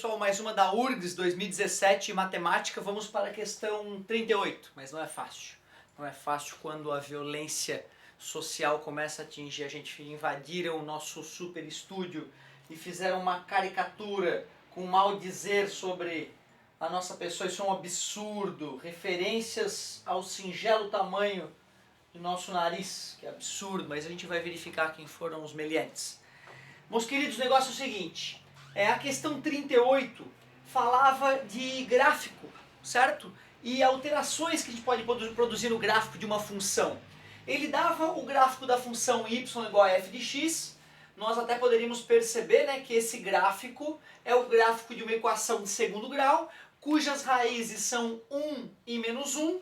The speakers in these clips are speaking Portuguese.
pessoal, mais uma da URGS 2017 em matemática. Vamos para a questão 38, mas não é fácil. Não é fácil quando a violência social começa a atingir a gente. Invadiram o nosso super estúdio e fizeram uma caricatura com mal dizer sobre a nossa pessoa. Isso é um absurdo. Referências ao singelo tamanho do nosso nariz, que é absurdo, mas a gente vai verificar quem foram os meliantes. Meus queridos, o negócio é o seguinte. A questão 38 falava de gráfico, certo? E alterações que a gente pode produzir no gráfico de uma função. Ele dava o gráfico da função y igual a f de x. Nós até poderíamos perceber, né, que esse gráfico é o gráfico de uma equação de segundo grau, cujas raízes são 1 e menos 1.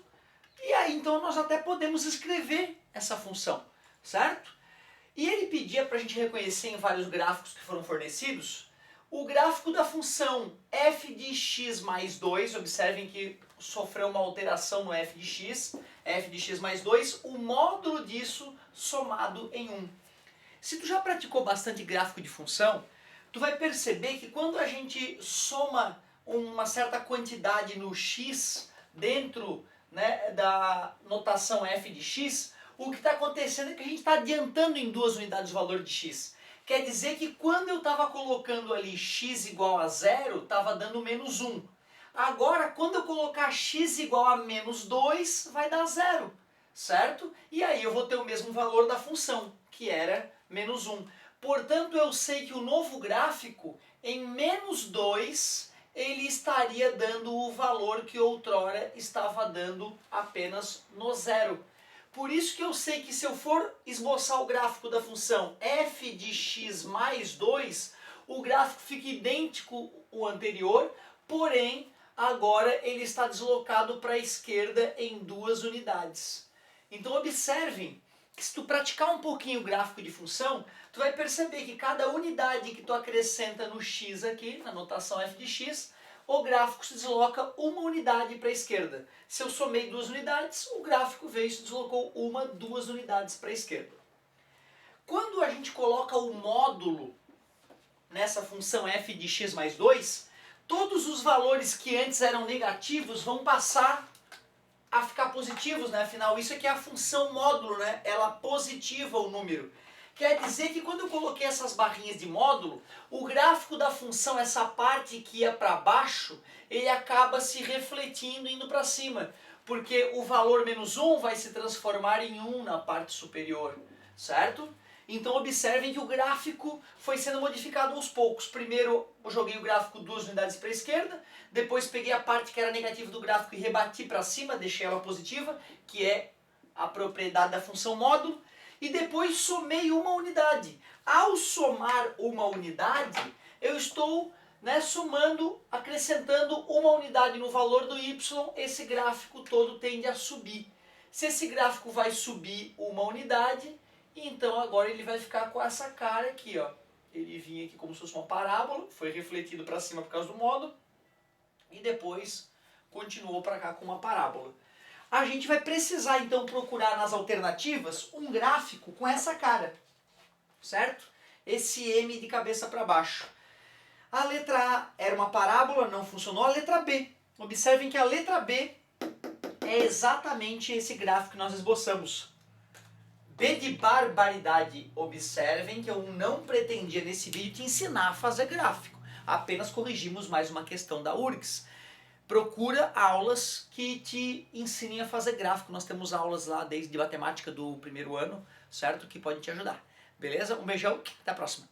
E aí então nós até podemos escrever essa função, certo? E ele pedia para a gente reconhecer em vários gráficos que foram fornecidos o gráfico da função f de x mais 2, observem que sofreu uma alteração no f de x mais 2, o módulo disso somado em 1. Se tu já praticou bastante gráfico de função, tu vai perceber que quando a gente soma uma certa quantidade no x dentro, né, da notação f de x, o que está acontecendo é que a gente está adiantando em 2 unidades o valor de x. Quer dizer que quando eu estava colocando ali x igual a 0, estava dando menos 1. Agora, quando eu colocar x igual a menos 2, vai dar 0, certo? E aí eu vou ter o mesmo valor da função, que era menos 1. Portanto, eu sei que o novo gráfico, em menos 2, ele estaria dando o valor que outrora estava dando apenas no 0. Por isso que eu sei que se eu for esboçar o gráfico da função f de x mais 2, o gráfico fica idêntico ao anterior, porém agora ele está deslocado para a esquerda em 2 unidades. Então observem que se tu praticar um pouquinho o gráfico de função, tu vai perceber que cada unidade que tu acrescenta no x aqui, na notação f de x, o gráfico se desloca uma unidade para a esquerda. Se eu somei 2 unidades, o gráfico veio e se deslocou 2 unidades para a esquerda. Quando a gente coloca o módulo nessa função f de x mais 2, todos os valores que antes eram negativos vão passar a ficar positivos, né? Afinal, isso aqui é a função módulo, né? Ela positiva o número. Quer dizer que quando eu coloquei essas barrinhas de módulo, o gráfico da função, essa parte que ia para baixo, ele acaba se refletindo indo para cima, porque o valor menos 1 vai se transformar em 1 na parte superior, certo? Então observem que o gráfico foi sendo modificado aos poucos. Primeiro eu joguei o gráfico 2 unidades para a esquerda, depois peguei a parte que era negativa do gráfico e rebati para cima, deixei ela positiva, que é a propriedade da função módulo, e depois somei uma unidade. Ao somar uma unidade, eu estou, né, somando, acrescentando uma unidade no valor do y, esse gráfico todo tende a subir. Se esse gráfico vai subir uma unidade, então agora ele vai ficar com essa cara aqui, ó. Ele vinha aqui como se fosse uma parábola, foi refletido para cima por causa do módulo, e depois continuou para cá com uma parábola. A gente vai precisar então procurar nas alternativas um gráfico com essa cara, certo? Esse M de cabeça para baixo. A letra A era uma parábola, não funcionou. A letra B, observem que a letra B é exatamente esse gráfico que nós esboçamos. B de barbaridade. Observem que eu não pretendia nesse vídeo te ensinar a fazer gráfico. Apenas corrigimos mais uma questão da URGS. Procura aulas que te ensinem a fazer gráfico. Nós temos aulas lá desde matemática do primeiro ano, certo? Que podem te ajudar. Beleza? Um beijão, até a próxima.